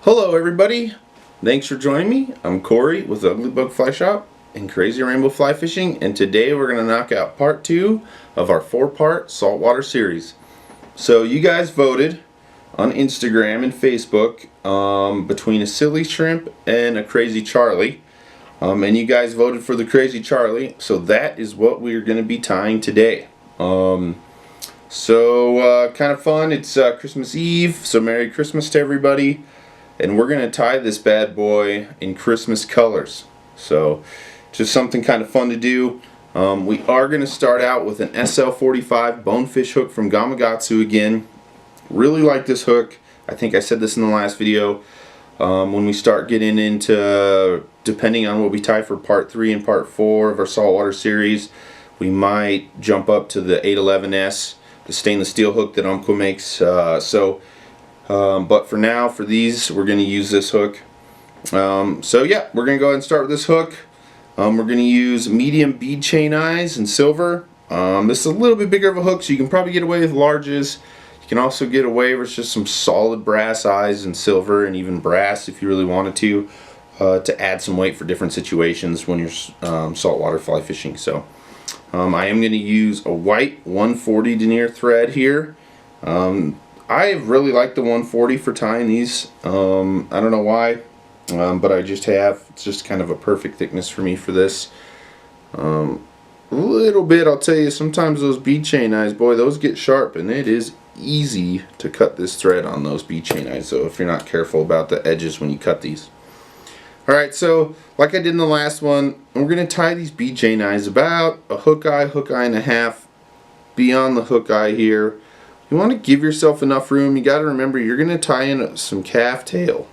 Hello everybody, thanks for joining me. I'm Corey with Ugly Bug Fly Shop and Crazy Rainbow Fly Fishing, and today we're going to knock out part 2 of our 4-part saltwater series. So you guys voted on Instagram and Facebook between a silly shrimp and a crazy Charlie, and you guys voted for the crazy Charlie, so that is what we're going to be tying today. Kind of fun. It's Christmas Eve, so Merry Christmas to everybody. And we're going to tie this bad boy in Christmas colors. So just something kind of fun to do. We are going to start out with an SL45 bonefish hook from Gamakatsu again. Really like this hook. I think I said this in the last video. When we start getting into, depending on what we tie for part 3 and part 4 of our saltwater series, we might jump up to the 811S, the stainless steel hook that Umpqua makes. But for now, for these, we're going to use this hook. So yeah, we're going to go ahead and start with this hook. We're going to use medium bead chain eyes in silver. This is a little bit bigger of a hook, so you can probably get away with larges. You can also get away with just some solid brass eyes in silver, and even brass if you really wanted to add some weight for different situations when you're saltwater fly fishing. So I am going to use a white 140 denier thread here. I really like the 140 for tying these. I don't know why, but I just have. It's just kind of a perfect thickness for me for this. A little bit, I'll tell you, sometimes those bead chain eyes, boy, those get sharp, and it is easy to cut this thread on those bead chain eyes, so if you're not careful about the edges when you cut these. Alright, so like I did in the last one, we're going to tie these bead chain eyes about a hook eye and a half beyond the hook eye here. You want to give yourself enough room. You got to remember you're going to tie in some calf tail.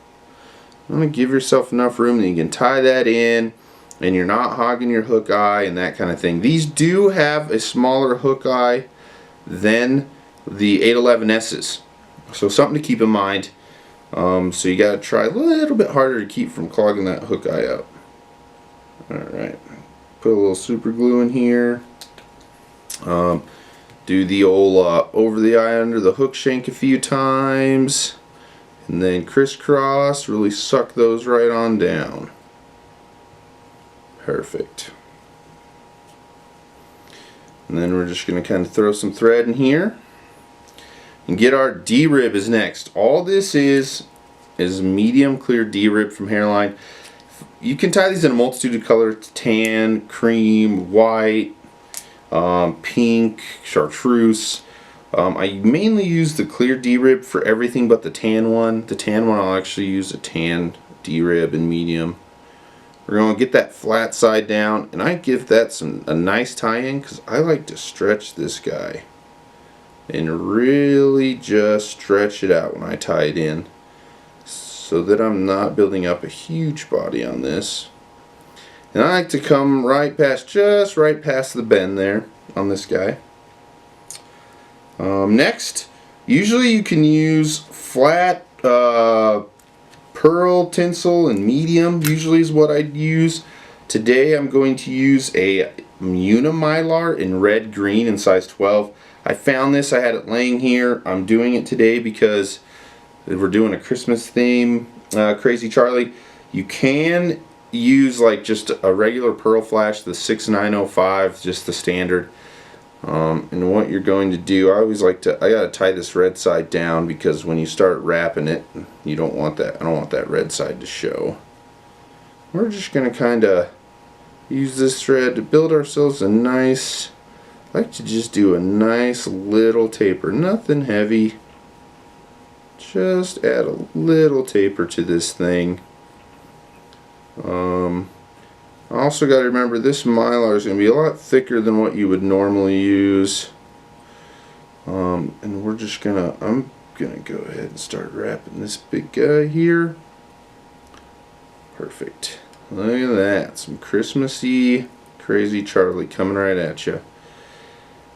You want to give yourself enough room that you can tie that in and you're not hogging your hook eye and that kind of thing. These do have a smaller hook eye than the 811S's, so something to keep in mind. So you got to try a little bit harder to keep from clogging that hook eye up. Alright, put a little super glue in here. Do the old over the eye under the hook shank a few times, and then crisscross, really suck those right on down. Perfect. And then we're just going to kind of throw some thread in here and get our D-rib is next. All this is medium clear D-rib from Hairline. You can tie these in a multitude of colors: tan, cream, white, pink, chartreuse. I mainly use the clear D-rib for everything but the tan one. The tan one I'll actually use a tan D-rib in medium. We're going to get that flat side down, and I give that a nice tie-in because I like to stretch this guy and really just stretch it out when I tie it in so that I'm not building up a huge body on this. And I like to come just right past the bend there on this guy. Next, usually you can use flat pearl tinsel and medium, usually is what I'd use. Today I'm going to use a Unimylar in red green in size 12. I found this, I had it laying here. I'm doing it today because we're doing a Christmas theme, Crazy Charlie. You can use like just a regular pearl flash, the 6905, just the standard. And what you're going to do, I gotta tie this red side down because when you start wrapping it, you don't want that. I don't want that red side to show. We're just gonna kind of use this thread to build ourselves a nice. I like to just do a nice little taper, nothing heavy. Just add a little taper to this thing. Also got to remember this mylar is going to be a lot thicker than what you would normally use. And I'm gonna go ahead and start wrapping this big guy here. Perfect. Look at that, some Christmassy Crazy Charlie coming right at you.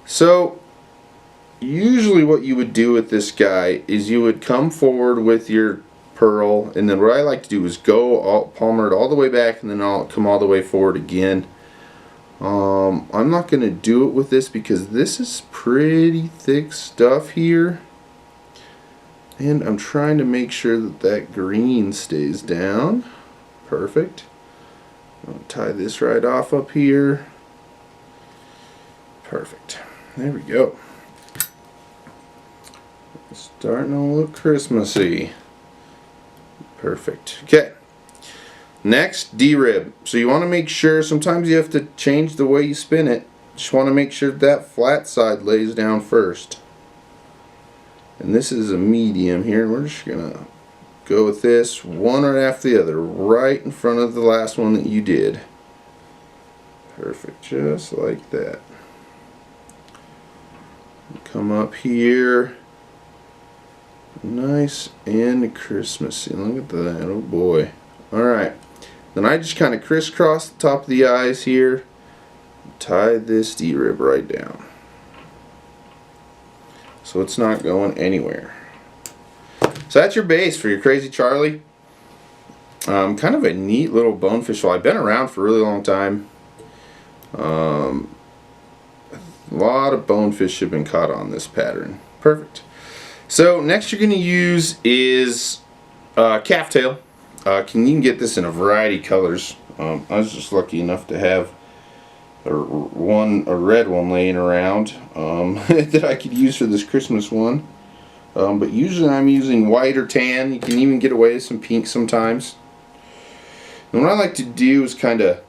So usually what you would do with this guy is you would come forward with your pearl, and then what I like to do is palmer it all the way back, and then I'll come all the way forward again. I'm not going to do it with this because this is pretty thick stuff here. And I'm trying to make sure that that green stays down. Perfect. I'll tie this right off up here. Perfect. There we go. Starting to look Christmassy. Perfect. Okay. Next, D-rib. So you want to make sure, sometimes you have to change the way you spin it. Just want to make sure that flat side lays down first. And this is a medium here. We're just going to go with this one right after the other, right in front of the last one that you did. Perfect, just like that. Come up here. Nice and Christmassy. Look at that, oh boy. Alright, then I just kind of crisscross the top of the eyes here. Tie this D-rib right down, so it's not going anywhere. So that's your base for your Crazy Charlie. Kind of a neat little bonefish fly. Been around for a really long time. A lot of bonefish have been caught on this pattern. Perfect. So next you're going to use is calf tail. You can get this in a variety of colors. I was just lucky enough to have a red one laying around that I could use for this Christmas one. But usually I'm using white or tan. You can even get away with some pink sometimes. And what I like to do is kind of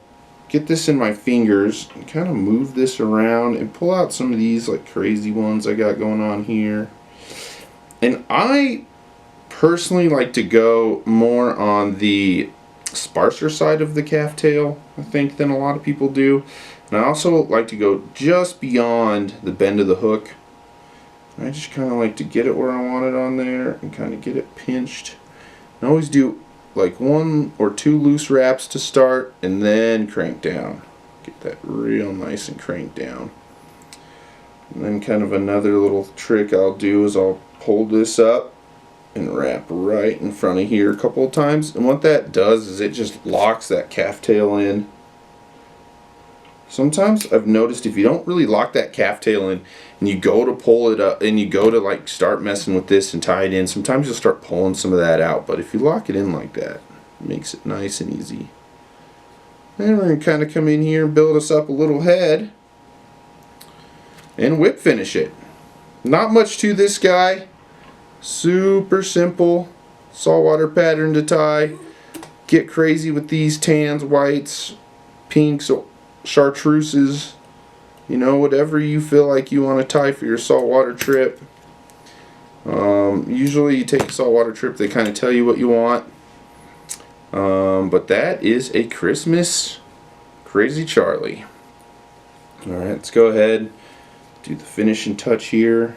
get this in my fingers and kind of move this around and pull out some of these like crazy ones I got going on here. And I personally like to go more on the sparser side of the calf tail, I think, than a lot of people do. And I also like to go just beyond the bend of the hook. I just kind of like to get it where I want it on there and kind of get it pinched. I always do like 1 or 2 loose wraps to start and then crank down. Get that real nice and cranked down. And then kind of another little trick I'll do is I'll pull this up and wrap right in front of here a couple of times. And what that does is it just locks that calf tail in. Sometimes I've noticed if you don't really lock that calf tail in and you go to pull it up and you go to like start messing with this and tie it in, sometimes you'll start pulling some of that out. But if you lock it in like that, it makes it nice and easy. And we're going to kind of come in here and build us up a little head and whip finish it. Not much to this guy. Super simple saltwater pattern to tie. Get crazy with these tans, whites, pinks, chartreuses, you know, whatever you feel like you want to tie for your saltwater trip. Usually you take a saltwater trip, they kind of tell you what you want. But that is a Christmas Crazy Charlie. Alright, let's go ahead, do the finishing touch here.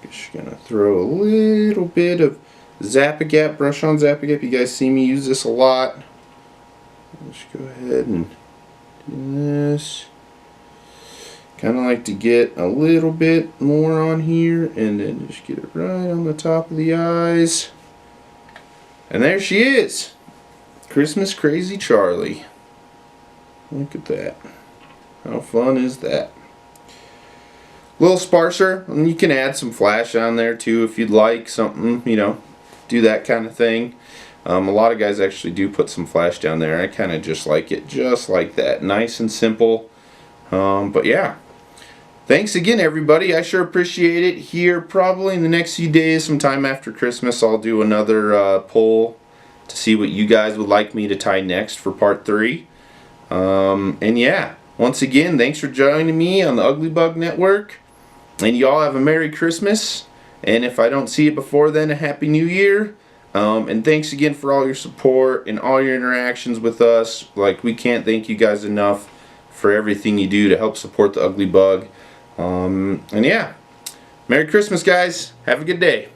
Just gonna throw a little bit of Zap-A-Gap, brush on Zap-A-Gap. You guys see me use this a lot. Just go ahead and do this. Kind of like to get a little bit more on here and then just get it right on the top of the eyes. And there she is. Christmas Crazy Charlie. Look at that. How fun is that? A little sparser, and you can add some flash on there too if you'd like something, you know, do that kind of thing. A lot of guys actually do put some flash down there. I kind of just like it just like that, nice and simple. But yeah, thanks again everybody. I sure appreciate it. Here probably in the next few days, sometime after Christmas, I'll do another poll to see what you guys would like me to tie next for part 3. And yeah, once again, thanks for joining me on the Ugly Bug Network. And y'all have a Merry Christmas. And if I don't see you before then, a Happy New Year. And thanks again for all your support and all your interactions with us. Like, we can't thank you guys enough for everything you do to help support the Ugly Bug. And yeah, Merry Christmas, guys. Have a good day.